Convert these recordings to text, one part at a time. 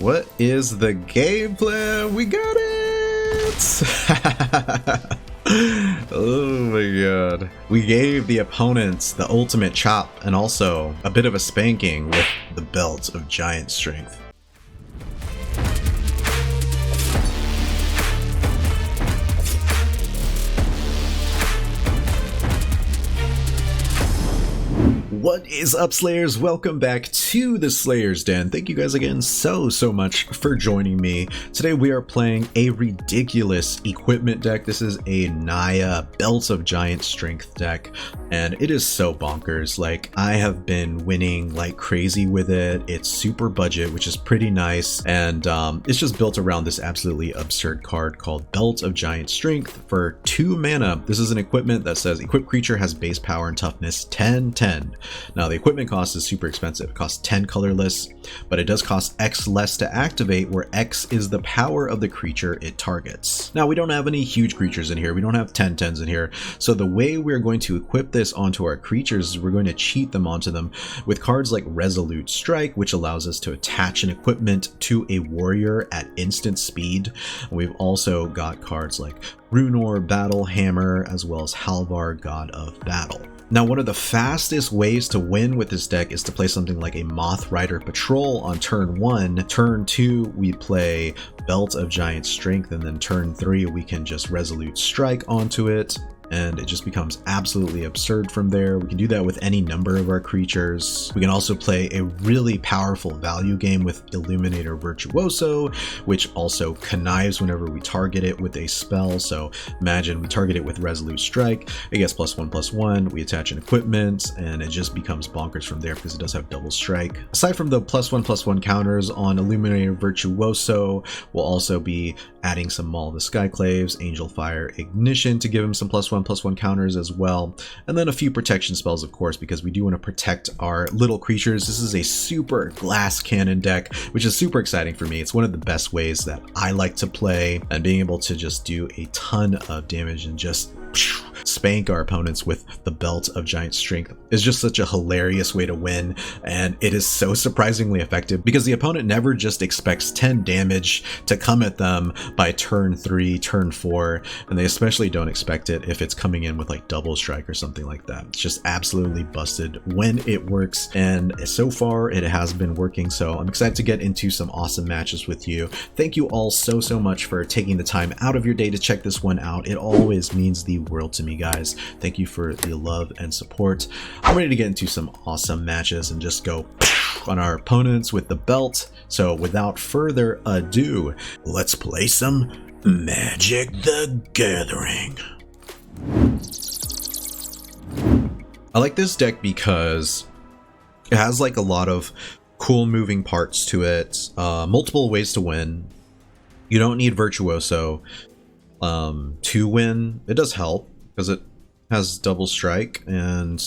What is the game plan? We got it! Oh my god. We gave the opponents the ultimate chop and also a bit of a spanking with the belt of giant strength. What is up, Slayers? Welcome back to the Slayers Den. Thank you guys again so much for joining me. Today we are playing a ridiculous equipment deck. This is a NAYA Belts of Giant Strength deck, and it is so bonkers. Like, I have been winning like crazy with it. It's super budget, which is pretty nice, and it's just built around this absolutely absurd card called Belt of Giant Strength for 2 mana. This is an equipment that says equipped creature has base power and toughness 10/10. Now the equipment cost is super expensive. It costs 10 colorless, but it does cost X less to activate, where X is the power of the creature it targets. Now we don't have any huge creatures in here. We don't have 10/10s in here. So the way we're going to equip this onto our creatures is we're going to cheat them onto them with cards like Resolute Strike, which allows us to attach an equipment to a warrior at instant speed. And we've also got cards like A-Bruenor Battlehammer, as well as Halvar, God of Battle. Now, one of the fastest ways to win with this deck is to play something like a Mothrider Patrol on turn 1. Turn 2, we play Belt of Giant Strength, and then turn 3, we can just Resolute Strike onto it, and it just becomes absolutely absurd from there. We can do that with any number of our creatures. We can also play a really powerful value game with Illuminator Virtuoso, which also connives whenever we target it with a spell. So imagine we target it with Resolute Strike, it gets +1/+1, we attach an equipment, and it just becomes bonkers from there because it does have double strike. Aside from the +1/+1 counters on Illuminator Virtuoso, we'll also be adding some Maul the Skyclaves, Angelfire Ignition to give him some +1/+1 counters as well, and then a few protection spells, of course, because we do want to protect our little creatures. This is a super glass cannon deck, which is super exciting for me. It's one of the best ways that I like to play, and being able to just do a ton of damage and just spank our opponents with the Belt of Giant Strength is just such a hilarious way to win, and it is so surprisingly effective because the opponent never just expects 10 damage to come at them by turn 3, turn 4, and they especially don't expect it if it's coming in with like double strike or something like that. It's just absolutely busted when it works, and so far it has been working, so I'm excited to get into some awesome matches with you. Thank you all so much for taking the time out of your day to check this one out. It always means the world to me, guys. Thank you for the love and support. I'm ready to get into some awesome matches and just go on our opponents with the belt. So without further ado, let's play some Magic the Gathering. I like this deck because it has like a lot of cool moving parts to it, multiple ways to win. You don't need Virtuoso to win. It does help because it has double strike and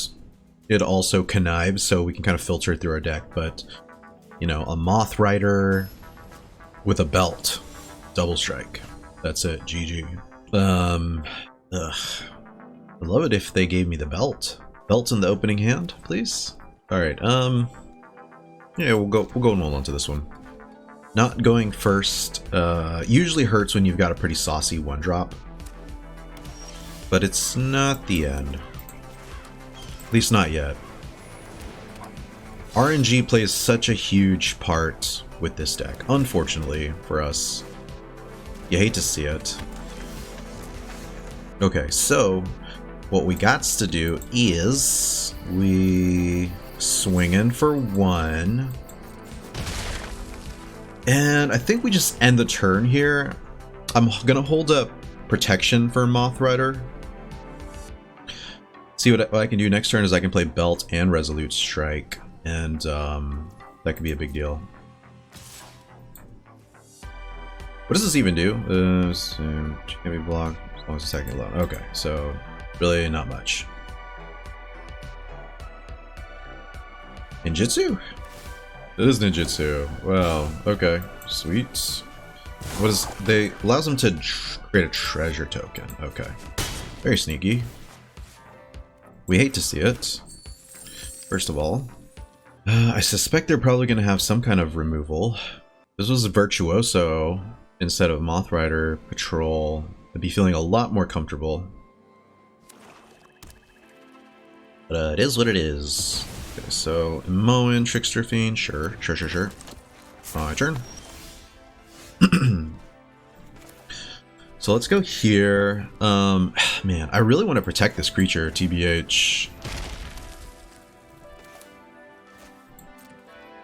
it also connives, so we can kind of filter through our deck. But you know, a Mothrider with a belt, double strike, that's it, GG. I'd love it if they gave me the belt in the opening hand, please. All right, yeah, we'll go and hold on to this one. Not going first usually hurts when you've got a pretty saucy 1-drop, but it's not the end. At least not yet. RNG plays such a huge part with this deck, unfortunately for us. You hate to see it. Okay, so what we got to do is we swing in for 1. And I think we just end the turn here. I'm gonna hold up protection for Mothrider. See what I can do next turn is I can play Belt and Resolute Strike, and that could be a big deal. What does this even do? So can be blocked as long as it's attacking alone. Okay, so really not much. Ninjutsu? It is ninjutsu. Wow. Okay. Sweet. What is they allows them to create a treasure token. Okay. Very sneaky. We hate to see it. First of all, I suspect they're probably going to have some kind of removal. this was Virtuoso instead of Mothrider Patrol, I'd be feeling a lot more comfortable. But it is what it is. Okay, so Moen, Trickster Fiend, sure. My turn. So let's go here. Man, I really want to protect this creature, TBH.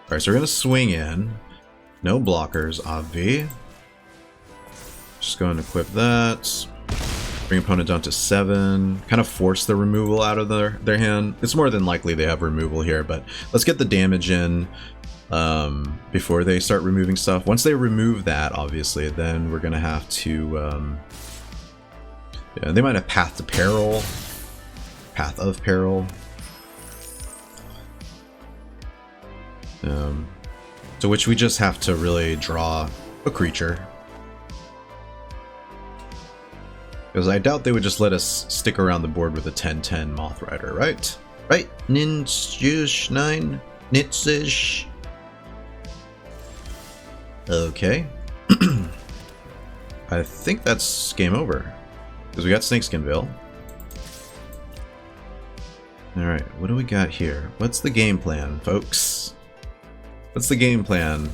Alright, so we're gonna swing in. No blockers, obvi. Just go and equip that. Bring opponent down to 7. Kind of force the removal out of their hand. It's more than likely they have removal here, but let's get the damage in before they start removing stuff. Once they remove that, obviously, then we're gonna have to yeah, they might have Path to Peril. Path of Peril. To which we just have to really draw a creature. Because I doubt they would just let us stick around the board with a 10-10 Mothrider, right? Right? Ninjush 9? Nitzish? Okay. I think that's game over. Because we got Snakeskin Veil. Alright, what do we got here? What's the game plan, folks? What's the game plan?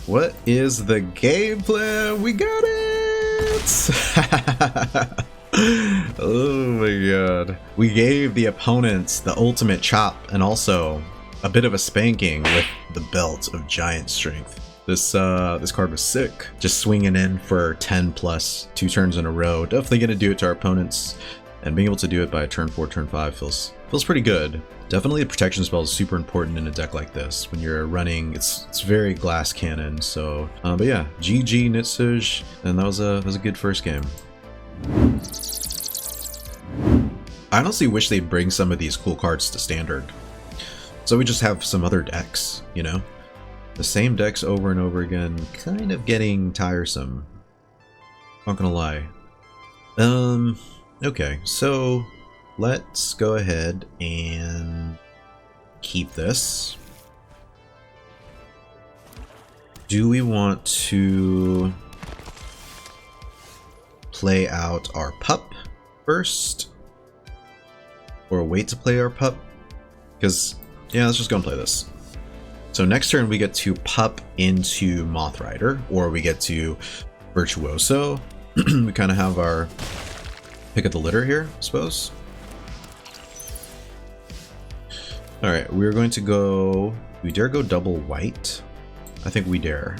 What is the game plan? We got it! Oh my god. We gave the opponents the ultimate chop and also a bit of a spanking with the belt of giant strength. This card was sick. Just swinging in for 10 plus 2 turns in a row. Definitely gonna do it to our opponents. And being able to do it by turn 4, turn 5 feels pretty good. Definitely a protection spell is super important in a deck like this. When you're running, it's very glass cannon. So, but yeah, GG Nitsuj, and that was a good first game. I honestly wish they'd bring some of these cool cards to standard, so we just have some other decks. You know, the same decks over and over again, kind of getting tiresome. Not gonna lie. Okay, so let's go ahead and keep this. Do we want to play out our pup first? Or wait to play our pup? Because, yeah, let's just go and play this. So next turn we get to pup into Mothrider, or we get to Virtuoso. We kind of have our pick of the litter here, I suppose. Alright, we're going to go... We dare go double white? I think we dare.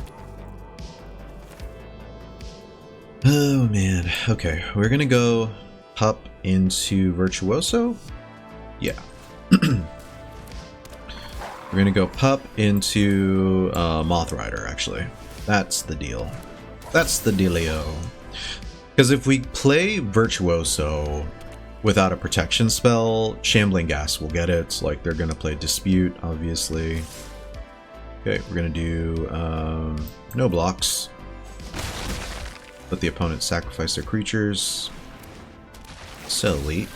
Oh man, okay. We're gonna go pup into Virtuoso? Yeah. We're gonna go pup into Mothrider, actually. That's the deal. That's the dealio. Because if we play Virtuoso without a protection spell, Shambling Gas will get it. Like, they're gonna play Dispute, obviously. Okay, we're gonna do no blocks. Let the opponent sacrifice their creatures. Selete.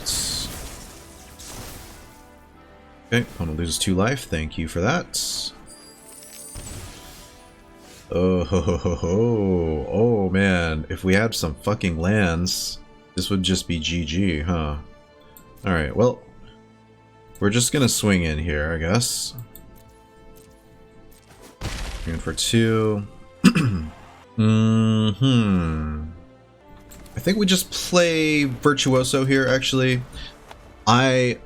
Okay, opponent loses 2 life. Thank you for that. Oh ho ho ho ho. Oh man, if we had some fucking lands, this would just be GG, huh? Alright, well, we're just gonna swing in here, I guess. In for 2. I think we just play Virtuoso here, actually. I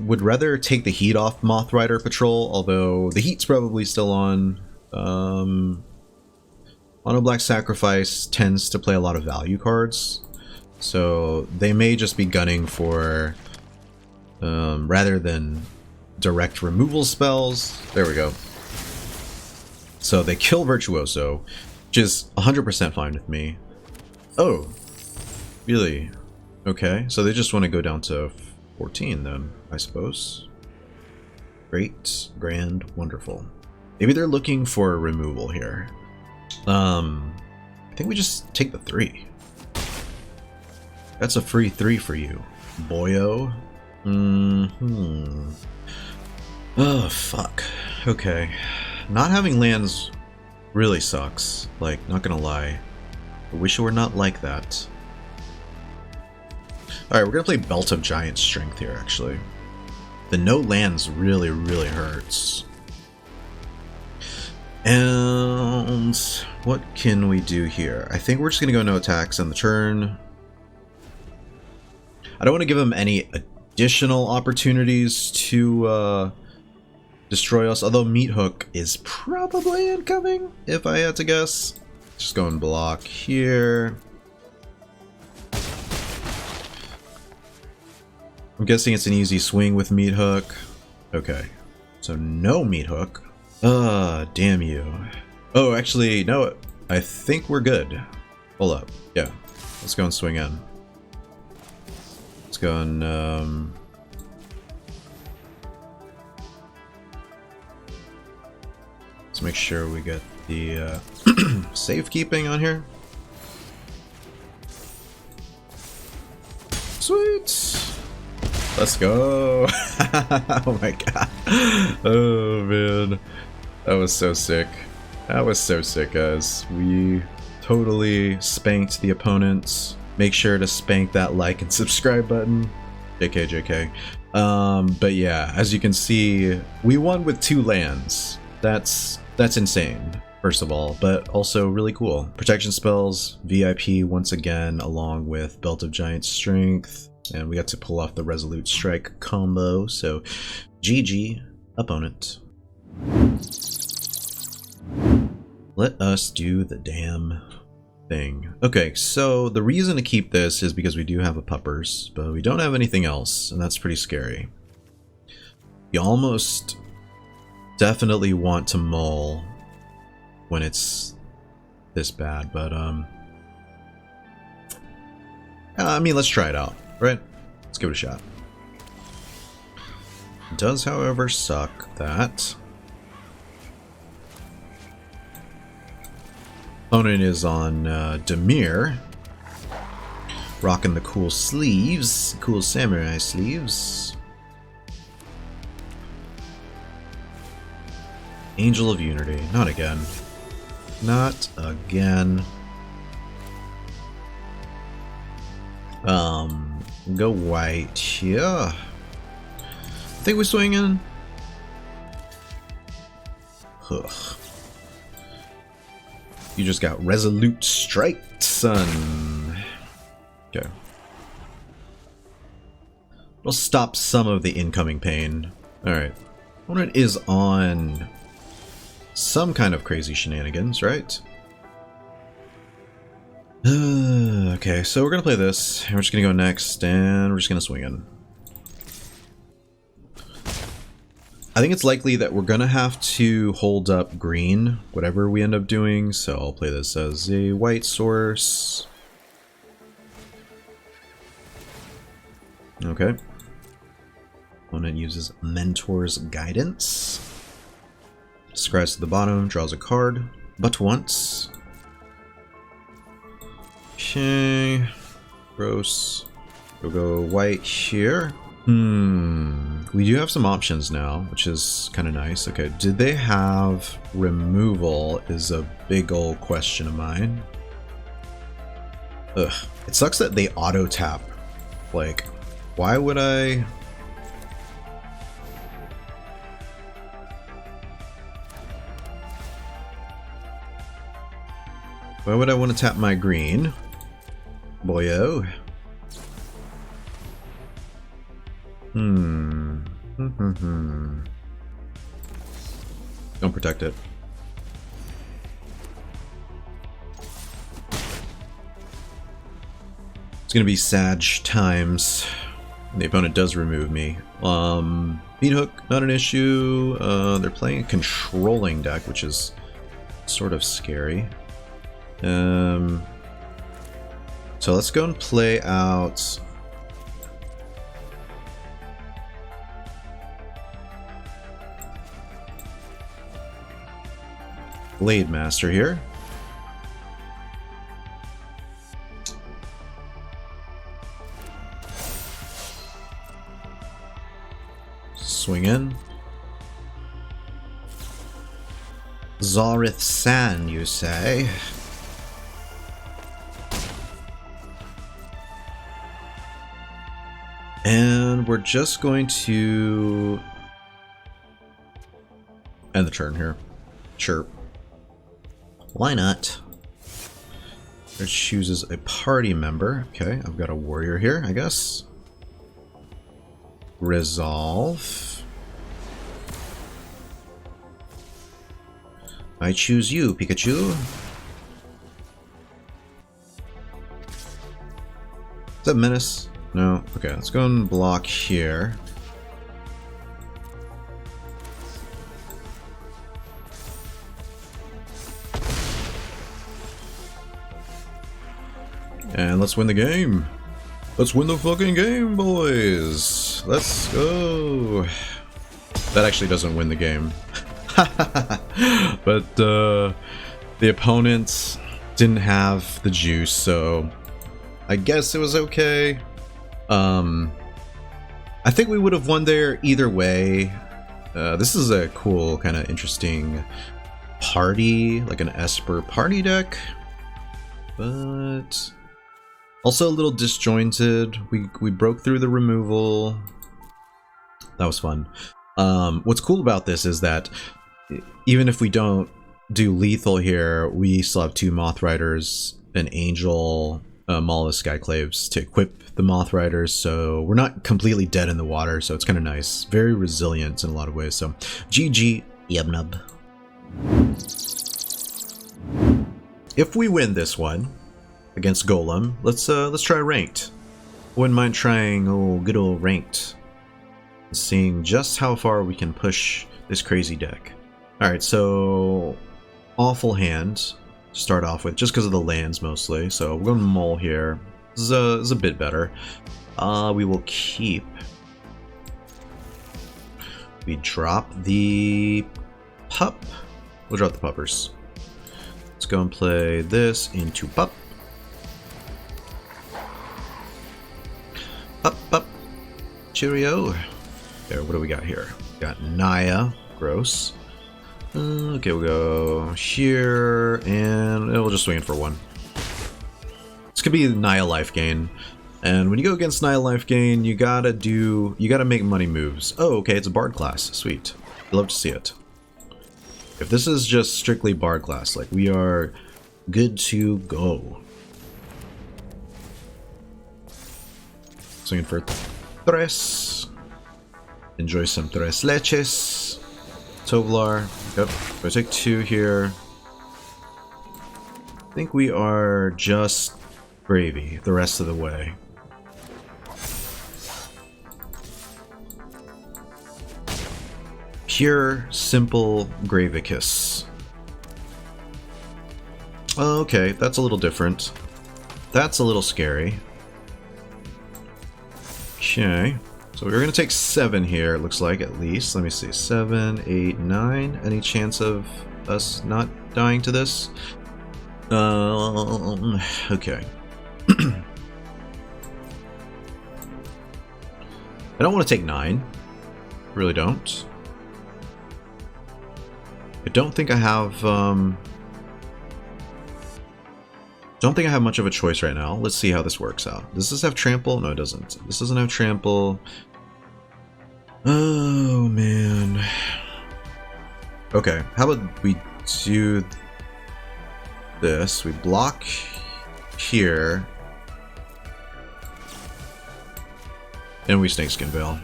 would rather take the heat off Mothrider Patrol, although the heat's probably still on. Mono Black Sacrifice tends to play a lot of value cards, so they may just be gunning for, rather than direct removal spells. There we go. So they kill Virtuoso, which is 100% fine with me. Oh, really? Okay, so they just want to go down to 14 then, I suppose. Great, grand, wonderful. Maybe they're looking for a removal here. I think we just take the 3. That's a free 3 for you, boyo. Oh, fuck. Okay. not having lands really sucks. Like, not gonna lie. I wish it were not like that. Alright, we're gonna play Belt of Giant Strength here, actually. The no lands really, really hurts. And what can we do here? I think we're just gonna go no attacks on the turn. I don't want to give them any additional opportunities to destroy us, although Meat Hook is probably incoming, if I had to guess. Just go and block here. I'm guessing it's an easy swing with Meat Hook. Okay, so no Meat Hook. Damn you. Oh, actually, no, I think we're good. Hold up. Yeah, let's go and swing in. Let's go and, let's make sure we get the, safekeeping on here. Sweet! Let's go! Oh my god. Oh man. That was so sick. That was so sick, guys. We totally spanked the opponents. Make sure to spank that like and subscribe button. JK, JK. But yeah, as you can see, we won with 2 lands. That's insane, first of all, but also really cool. Protection spells, VIP once again, along with Belt of Giant Strength. And we got to pull off the Resolute Strike combo, so GG, opponent. Let us do the damn thing. Okay, so the reason to keep this is because we do have a puppers, but we don't have anything else, and that's pretty scary. You almost definitely want to Maul when it's this bad, but I mean, let's try it out. Right? Let's give it a shot. It does, however, suck that opponent is on Jetmir, rocking the cool sleeves, cool samurai sleeves. Angel of Unity, not again. Not again. Go white, yeah. I think we swing in. Ugh. You just got Resolute Strike, son. Okay. It'll stop some of the incoming pain. Alright. Opponent is on some kind of crazy shenanigans, right? Okay, so we're gonna play this, and we're just gonna go next, and we're just gonna swing in. I think it's likely that we're gonna have to hold up green, whatever we end up doing, so I'll play this as a white source. Okay. Opponent uses Mentor's Guidance. Scratch to the bottom, draws a card, but once. Okay, gross. We'll go white here. We do have some options now, which is kind of nice. Okay, did they have removal is a big old question of mine. Ugh, it sucks that they auto tap. Like, why would I? Why would I want to tap my green? Boyo. Don't protect it. It's gonna be Sag times. The opponent does remove me. Meat Hook, not an issue. They're playing a controlling deck, which is sort of scary. So let's go and play out Blademaster here. Swing in. Zareth San, you say? And we're just going to end the turn here. Sure. Why not? It chooses a party member. Okay, I've got a warrior here, I guess. Resolve. I choose you, Pikachu. Is that Menace? No. Okay, let's go and block here. And let's win the game. Let's win the fucking game, boys. Let's go. That actually doesn't win the game. But the opponents didn't have the juice, so I guess it was okay. I think we would have won there either way. This is a cool, kind of interesting party, like an Esper party deck, but also a little disjointed. We broke through the removal. That was fun. What's cool about this is that even if we don't do lethal here, we still have two Mothriders, an Angel, Maul, Skyclaves to equip the Mothriders, so we're not completely dead in the water, so it's kind of nice. Very resilient in a lot of ways, so GG, Yubnub. If we win this one against Golem, let's try ranked. Wouldn't mind trying good old ranked. Seeing just how far we can push this crazy deck. Alright, so awful hand to start off with, just because of the lands mostly. So we're going to Maul here. This is a bit better. We will keep. We drop the pup. We'll drop the puppers. Let's go and play this into pup. Pup. Cheerio. There, what do we got here? We got NAYA. Gross. Okay, we'll go here, and we'll just swing it for one. This could be NAYA life gain, and when you go against NAYA life gain, you gotta make money moves. Oh, okay, it's a Bard class. Sweet. Love to see it. If this is just strictly Bard class, like, we are good to go. Swinging for tres. Enjoy some tres leches. Tovlar. Yep. I take two here. I think we are just gravy the rest of the way. Pure, simple Gravicus. Okay, that's a little different. That's a little scary. Okay. So we're going to take 7 here, it looks like, at least. Let me see. 7, 8, 9. Any chance of us not dying to this? Okay. I don't want to take 9. Really don't. I don't think I have... don't think I have much of a choice right now. Let's see how this works out. Does this have trample? No, it doesn't. This doesn't have trample. Oh, man. Okay, how about we do this? We block here. And we Snakeskin Veil.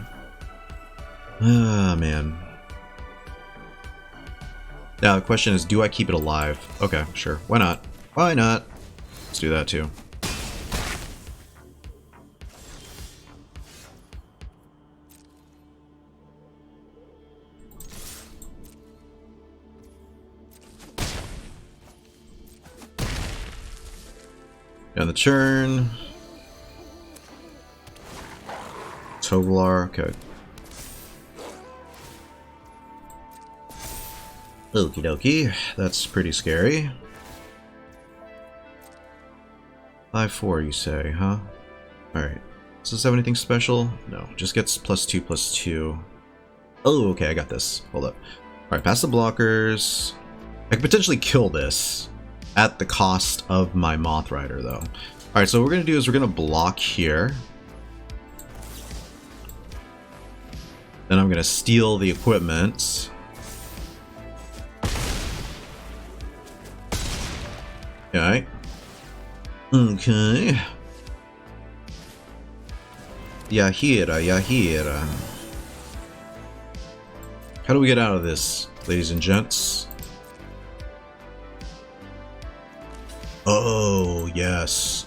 Ah, man. Now, the question is, do I keep it alive? Okay, sure. Why not? Why not? Let's do that too. On the turn. Tovlar, okay. Okie dokie, that's pretty scary. 5-4, you say, huh? Alright. Does this have anything special? No, just gets +2/+2. Oh, okay, I got this. Hold up. Alright, pass the blockers. I could potentially kill this at the cost of my Mothrider, though. Alright, so what we're going to do is we're going to block here. Then I'm going to steal the equipment. Okay. Okay. Yahira. How do we get out of this, ladies and gents? Oh, yes.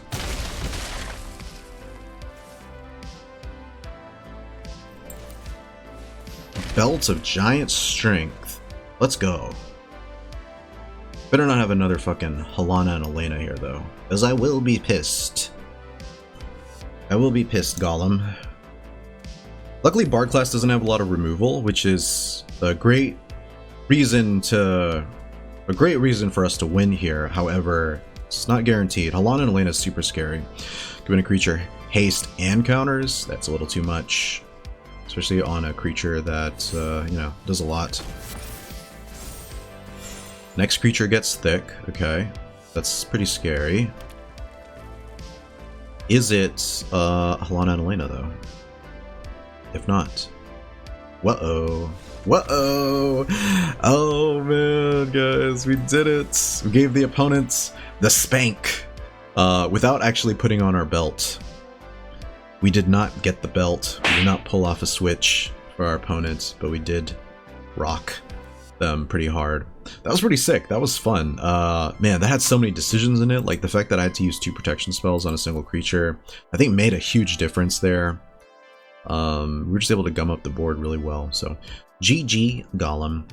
Belt of Giant Strength. Let's go. Better not have another fucking Halana and Elena here, though, because I will be pissed. I will be pissed, Golem. Luckily, Bard class doesn't have a lot of removal, which is a great reason for us to win here. However, it's not guaranteed. Halana and Elena is super scary. Giving a creature haste and counters, that's a little too much. Especially on a creature that, you know, does a lot. Next creature gets thick. Okay. That's pretty scary. Is it Halana and Elena, though? If not. Whoa. Whoa! Oh man, guys, we did it! We gave the opponents the spank without actually putting on our belt. We did not get the belt. We did not pull off a switch for our opponents, but we did rock them pretty hard. That was pretty sick. That was fun. Man, that had so many decisions in it. Like the fact that I had to use 2 protection spells on a single creature, I think made a huge difference there. We were just able to gum up the board really well. So, GG, Golem.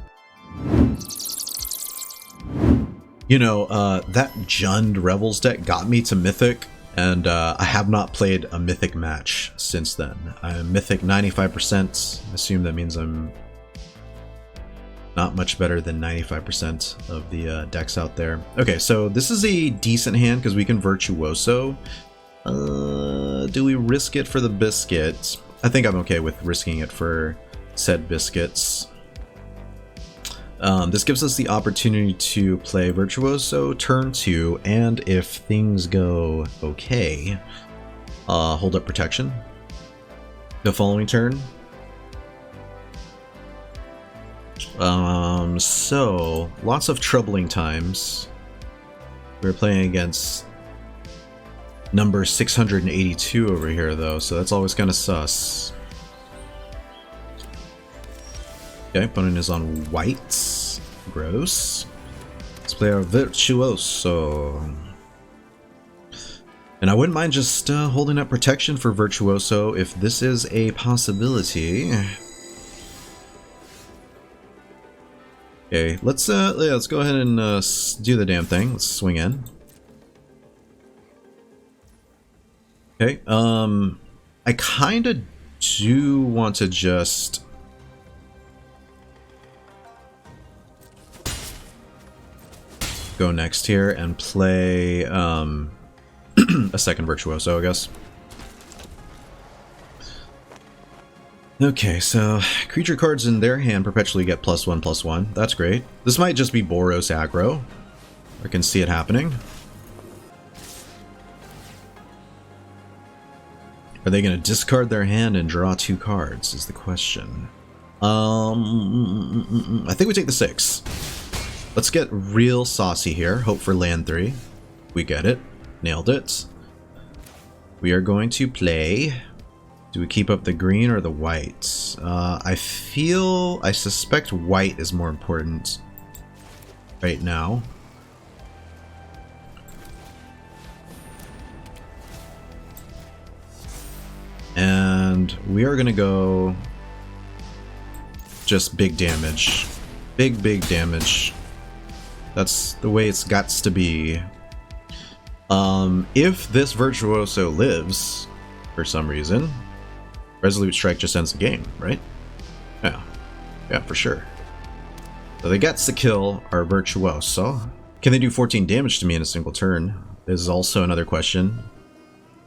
You know, that Jund Rebels deck got me to Mythic, and I have not played a Mythic match since then. I'm Mythic 95%. I assume that means I'm not much better than 95% of the decks out there. Okay, so this is a decent hand because we can Virtuoso. Do we risk it for the biscuit? I think I'm okay with risking it for said biscuits. This gives us the opportunity to play Virtuoso turn 2, and if things go okay, hold up protection the following turn. So lots of troubling times. We're playing against number 682 over here, though, so that's always kind of sus. Okay, opponent is on whites. Gross. Let's play our Virtuoso. And I wouldn't mind just holding up protection for Virtuoso if this is a possibility. Okay, let's go ahead and do the damn thing. Let's swing in. Okay, I kind of do want to just go next here and play a second Virtuoso, I guess. Okay, so creature cards in their hand perpetually get +1/+1. That's great. This might just be Boros aggro. I can see it happening. Are they going to discard their hand and draw 2 cards is the question. I think we take the 6. Let's get real saucy here. Hope for land 3. We get it. Nailed it. We are going to play... Do we keep up the green or the white? I suspect white is more important right now. And we are going to go just big damage. Big damage. That's the way it's gots to be. If this Virtuoso lives, for some reason, Resolute Strike just ends the game, right? Yeah. Yeah, for sure. So they gets the kill our Virtuoso. Can they do 14 damage to me in a single turn? This is also another question.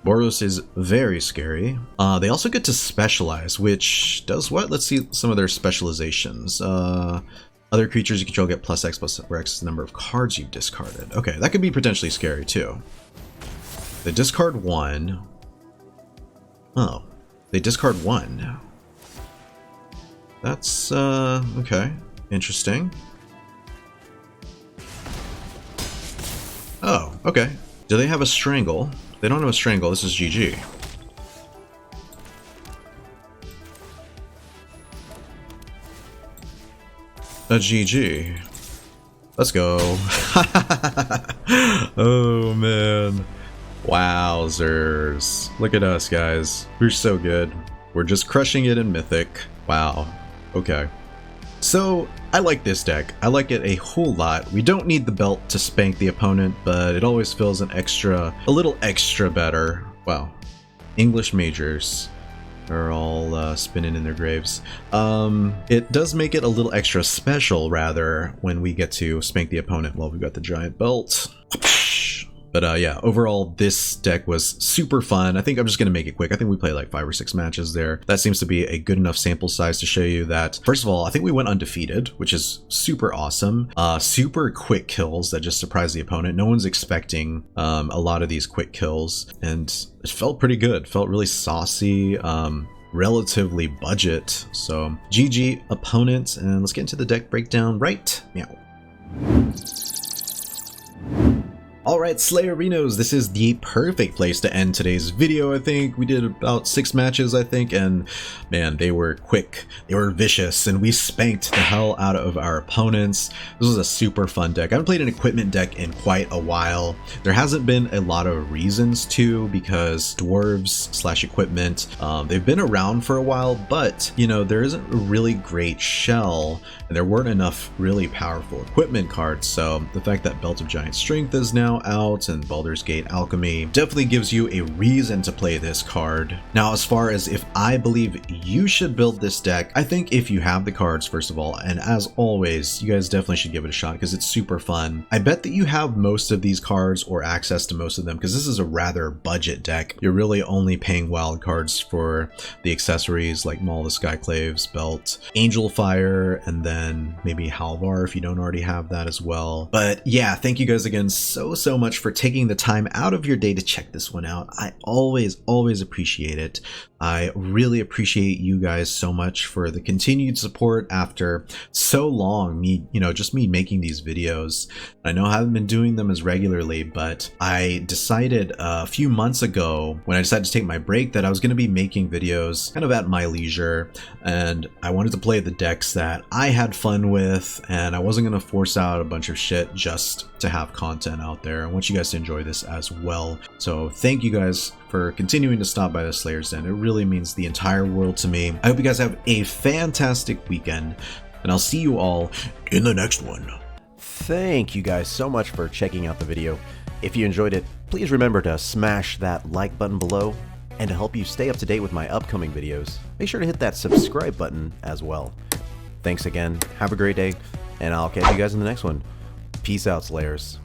Boros is very scary. They also get to specialize, which does what? Let's see some of their specializations. Other creatures you control get plus X where X is the number of cards you've discarded. Okay, that could be potentially scary too. They discard 1. Oh, they discard 1. That's, okay. Interesting. Oh, okay. Do they have a Strangle? They don't have a Strangle. This is GG. A GG. Let's go. Oh, man. Wowzers. Look at us, guys. We're so good. We're just crushing it in Mythic. Wow. Okay. So, I like this deck. I like it a whole lot. We don't need the belt to spank the opponent, but it always feels a little extra better. Wow. English majors are all spinning in their graves. It does make it a little extra special, rather, when we get to spank the opponent while we've got the giant belt. But yeah, overall, this deck was super fun. I think I'm just going to make it quick. I think we played like 5 or 6 matches there. That seems to be a good enough sample size to show you that, first of all, I think we went undefeated, which is super awesome. Super quick kills that just surprised the opponent. No one's expecting a lot of these quick kills, and it felt pretty good. Felt really saucy. Relatively budget. So GG opponent, and let's get into the deck breakdown right meow. Alright, Slayerinos, this is the perfect place to end today's video, I think. We did about 6 matches, I think, and man, they were quick, they were vicious, and we spanked the hell out of our opponents. This was a super fun deck. I haven't played an equipment deck in quite a while. There hasn't been a lot of reasons to, because dwarves / equipment, they've been around for a while, but, you know, there isn't a really great shell, and there weren't enough really powerful equipment cards, so the fact that Belt of Giant Strength is now out and Baldur's Gate Alchemy definitely gives you a reason to play this card. Now, as far as if I believe you should build this deck, I think if you have the cards, first of all, and as always, you guys definitely should give it a shot because it's super fun. I bet that you have most of these cards or access to most of them because this is a rather budget deck. You're really only paying wild cards for the accessories like Maul the Skyclaves, Belt, Angelfire, and then maybe Halvar if you don't already have that as well. But yeah, thank you guys again so much for taking the time out of your day to check this one out. I always appreciate it. I really appreciate you guys so much for the continued support after so long, just me making these videos. I know I haven't been doing them as regularly, but I decided a few months ago when I decided to take my break that I was going to be making videos kind of at my leisure, and I wanted to play the decks that I had fun with, and I wasn't going to force out a bunch of shit just to have content out there. I want you guys to enjoy this as well. So thank you guys for continuing to stop by the Slayer's Den. It really means the entire world to me. I hope you guys have a fantastic weekend, and I'll see you all in the next one. Thank you guys so much for checking out the video. If you enjoyed it, please remember to smash that like button below, and to help you stay up to date with my upcoming videos, make sure to hit that subscribe button as well. Thanks again, have a great day, and I'll catch you guys in the next one. Peace out, Slayers.